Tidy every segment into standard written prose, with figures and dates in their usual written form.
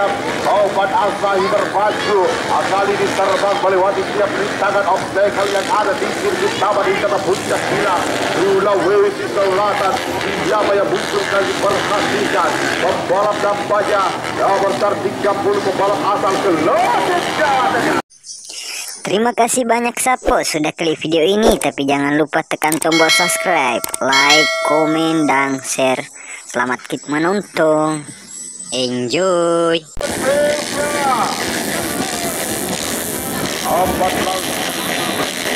Sidram. Obat Asahi berpacu. Kali ini terbang melewati tiap rintangan obstacle yang ada di sirkuit taman di kota puncak gila. Sulawesi Selatan. Siapa yang muncul kali perhatikan. Pembalap nampaknya nomor 30 pembalap asal Sulawesi Selatan. Terima kasih banyak Sapo sudah klik video ini, tapi jangan lupa tekan tombol subscribe, like, komen, dan share. Selamat menonton. Enjoy.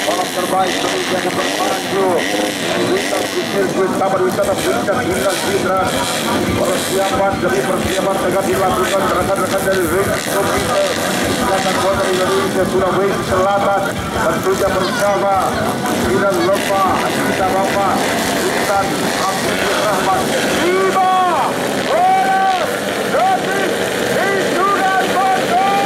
Balap terbaik Indonesia yang bermaju lintas di sirkuit taman wisata puncak gila Sidram. Persiapan demi persiapan tengah dilakukan rekan-rekan dari Racing Komite Ikatan Motor Indonesia Sulawesi Selatan, tentunya bersama Dinan Lopa, kita Bapak Sultan Abdul Rahman. Tiba oleh David Isunan Motor.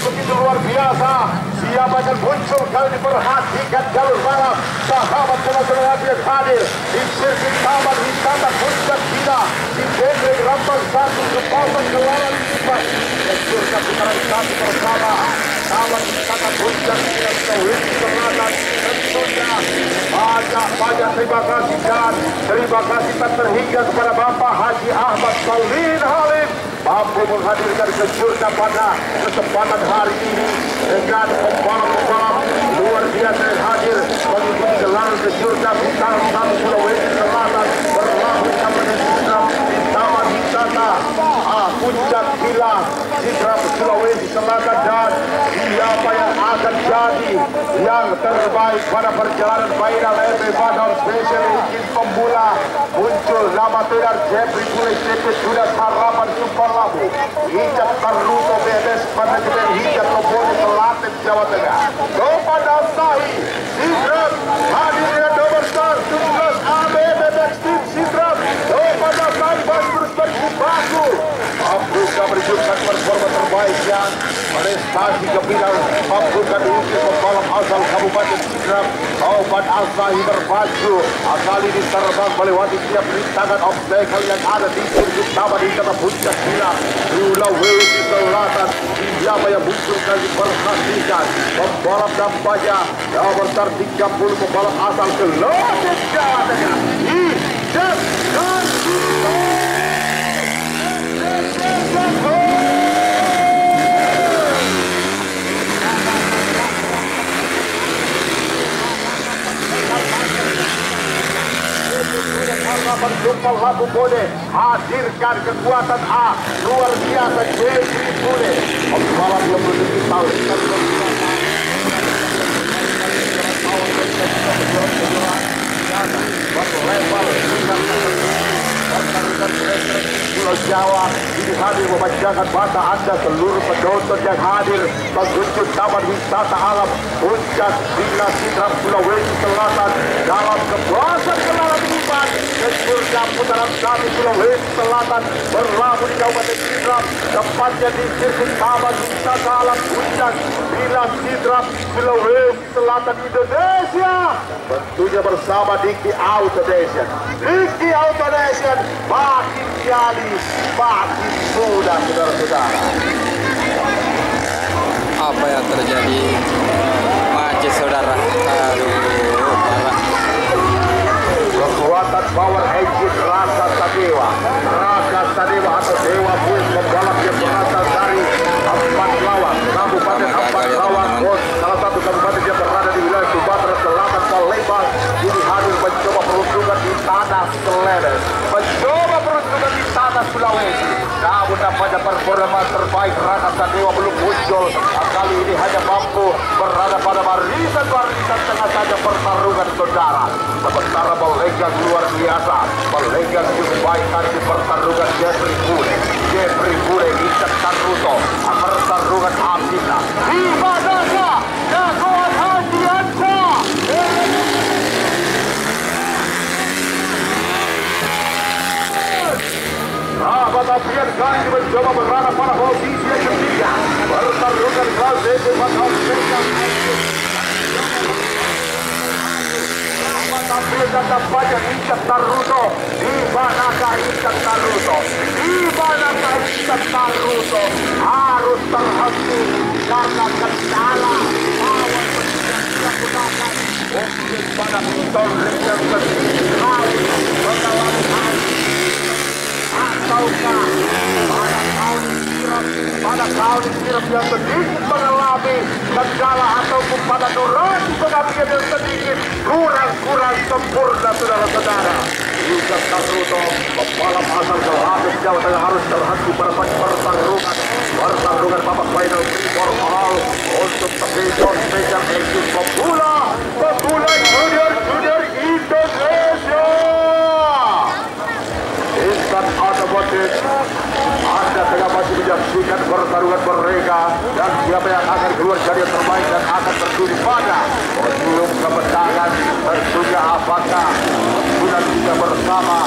Begitu luar biasa. Siapa yang muncul kali ini, perhatikan jalur balap. Sahabat penonton yang hadir di sirkuit taman wisata puncak gila di Gendreng Rambang 1 sepasang gelaran lipat. Mencurkan putaran 1 bersama taman wisata puncak gila Sulawesi Selatan. Tentunya banyak terima kasih dan terima kasih tak terhingga kepada Bapak Haji Ahmad Saulin Halim mampu menghadirkan kejurna pada kesempatan hari ini dengan pembalap-pembalap luar biasa yang hadir mengikuti gelaran kejurna putaran 1 Sulawesi Selatan berlabuh di Sidram di taman wisata puncak gila Sidram Sulawesi Selatan. Dan siapa yang akan jadi yang terbaik pada perjalanan final LB Badar Special Engine pemula, muncul nama Tedar Jeffrey Bule CP sudah Harapan Super Labu Hijab Taruto BMS Manajemen Hijab Lobone Selatan Jawa Tengah. Kepada Sahi Sidram hadir dengan nomor 17 ABB Backstreet Sidram. Kepada Sahi terus berkubaku mampukan menunjukkan performa terbaiknya, prestasi gembira mampukan diukir pembalap asal Kabupaten Sidram. Obat Asahi berpacu. Kali ini terbang melewati tiap rintangan obstacle yang ada di sirkuit taman di kota puncak gila Sulawesi Selatan. Siapa yang muncul kali perhatikan. Pembalap nampaknya nomor 30 pembalap asal Sulawesi Selatan. Super Labu Bone hadirkan kekuatan A luar biasa Jeffrey Bule. Pembalap yang memiliki tahun Pulau Jawa ini hadir membacakan mata Anda seluruh penonton yang hadir mengunjungi taman wisata alam puncak gila Sidram Sulawesi Selatan dalam kepuasan gelaran lipat kejurna putaran 1 Sulawesi Selatan berlabuh di Kabupaten Sidram, tepatnya di sirkuit taman wisata alam puncak gila Sidram Sulawesi Selatan Indonesia. Tentunya bersama Diki Auto Nation. Diki Auto Nation makin jadi makin mudah, saudara-saudara. Apa yang terjadi? Macet, saudara. Aduh, parah. Kekuatan power engine Raka Sadewa atau Dewa Buis pembalap yang berasal dari Empat Lawang, Kabupaten Empat Lawang, salah satu kabupaten yang berada di wilayah Sumatera Selatan, Palembang. Ini hadir mencoba peruntungan di tanah Selatan, mencoba peruntungan di tanah Sulawesi. Namun nampaknya performa terbaik Raka Sadewa belum muncul. Kali ini hanya mampu berada pada barisan tengah saja pertarungan, saudara. Sementara melenggang luar biasa, melenggang cukup baik di pertarungan Jeffrey Bule Hijab Taruto, pertarungan Abdillah di Badasa Jagoan Haji Anca. Sahabat Apian kali ini mencoba berada pada posisi yang ketiga. Pertarungan kelas DP Tampaknya Icat Taruto, di manakah Icat Taruto? Di manakah Icat Taruto? Harus terhenti karena kendala lawan tidak gunakan. Mungkin pada Victor yang kali mengalami ataukah pada kauli kirap yang sedikit mengalami kendala ataupun pada durasi pengambilan yang sedikit kurang sempurna, saudara-saudara. Icat Taruto, pembalap asal Kelabit Jawa Tengah harus terhenti pada pertarungan babak final for all untuk episode spesial ekip pemula Junior Indonesia. Instan Automotive, Anda tengah masih menyaksikan pertarungan mereka dan siapa yang akan keluar jadi yang terbaik dan akan terjun pada podium kemenangan. Tentunya apakah sudah bisa bersama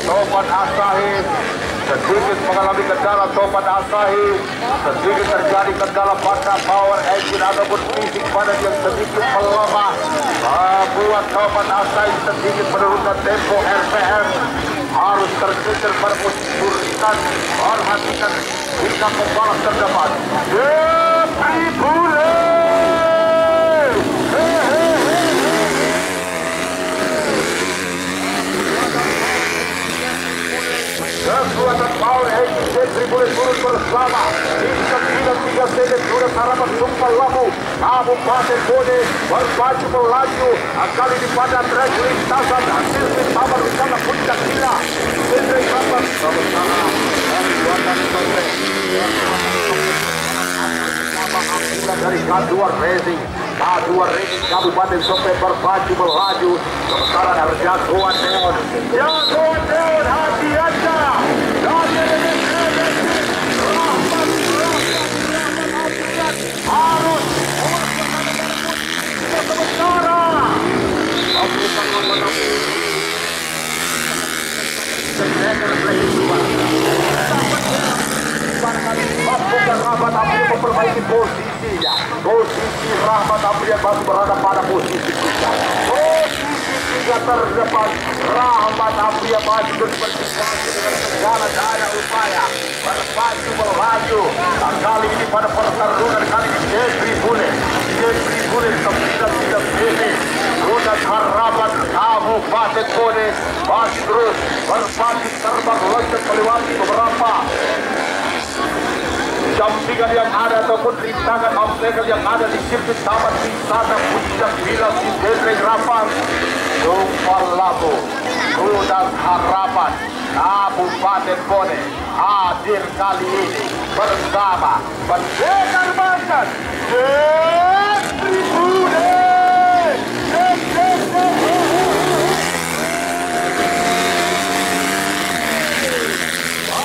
Topan Asahi sedikit mengalami kendala. Topan Asahi sedikit terjadi kendala pada power engine ataupun fisik pada yang sedikit melemah, membuat Topan Asahi sedikit menurunkan tempo RPM. Harus terkejar pada posisi turikan. Perhatikan jika pembalap terdepan Jeffrey Bule. Kekuatan power engine Jeffrey Bule turun bersama Icat 3 sudah harapan Sumpah Labu Kabupaten Bone berpacu melaju. Kali ini pada track lintasan hasil taman wisata Puncak Gila Hendrik Rapat bersama dari K2 Racing Kabupaten Sope berpacu melaju. Sementara dari Jagoan Neon hati anda harus sementara bukan Rahmat Apria memperbaiki posisinya. Posisi Rahmat Apria masih berada pada posisi 3. Posisi 3 terdepan Rahmat Apria masih berkomunikasi dengan segala daya upaya berpacu melaju. Kali ini pada pertarungan kali ini Jeffrey Bule 9 ini Rudat Harapan Kabupaten Bone masih terus berpacu terbang loncat melewati beberapa jampingan yang ada ataupun rintangan obstacle yang ada di sirkuit Taman Wisata Puncak Gila Hendrik Rapat. Sumpah Labu Rudat Harapan Kabupaten Bone hadir kali ini bersama pendekar Banten Jeffrey Bule.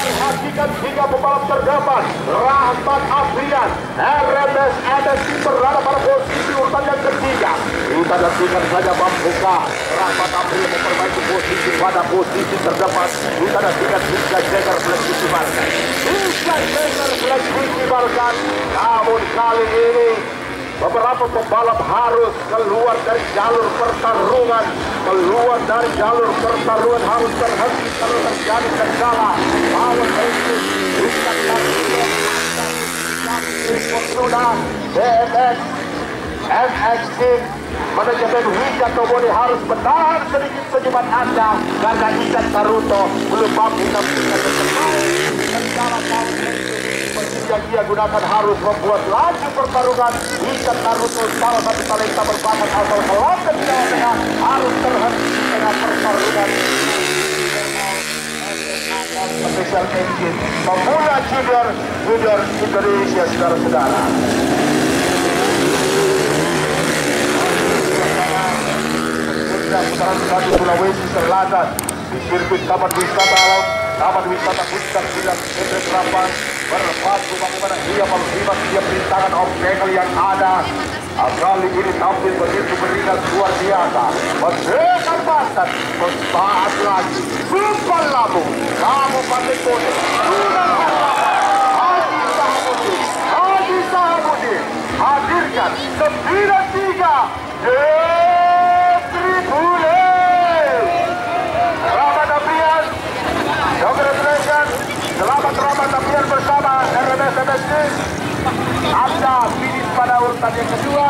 Perhatikan 3 pembalap terdepan Rahmat Afrian RMS NSC berada pada posisi urutan yang ketiga. Kita nantikan saja membuka Rahmat Afrian memperbaiki posisi pada posisi terdepan. Kita nantikan Hingga Jager Flexisi Balkan. Namun kali ini beberapa pembalap harus keluar dari jalur pertarungan. Harus terhenti kalau terjadi kendala. Power engine sudah BMX MX manajemen Hingga Toboni harus menahan sedikit senyuman Anda karena Icat Taruto belum mampu kendala power engine yang dia gunakan harus membuat laju pertarungan. Icat Taruto salah satu talenta berbakat asal Kelabit Jawa Tengah harus terhenti di tengah pertarungan. Special engine pemula Junior Indonesia, saudara-saudara. Putaran satu Sulawesi Selatan di sirkuit Taman Wisata Puncak Gila Hendrik Rapat berpacu bagaimana dia melihat setiap rintangan obstacle yang ada. Kali ini tampil begitu beringat luar biasa. Pendekar Banten bersaat lagi Sumpah Labu Kabupaten Bone sudah hati kesempatan yang kedua.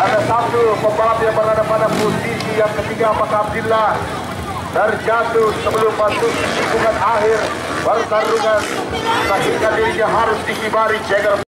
Ada satu pembalap yang berada pada posisi yang ketiga, apakah Abdillah terjatuh sebelum masuk tikungan akhir pertarungan sehingga dirinya harus dikibari Jagger.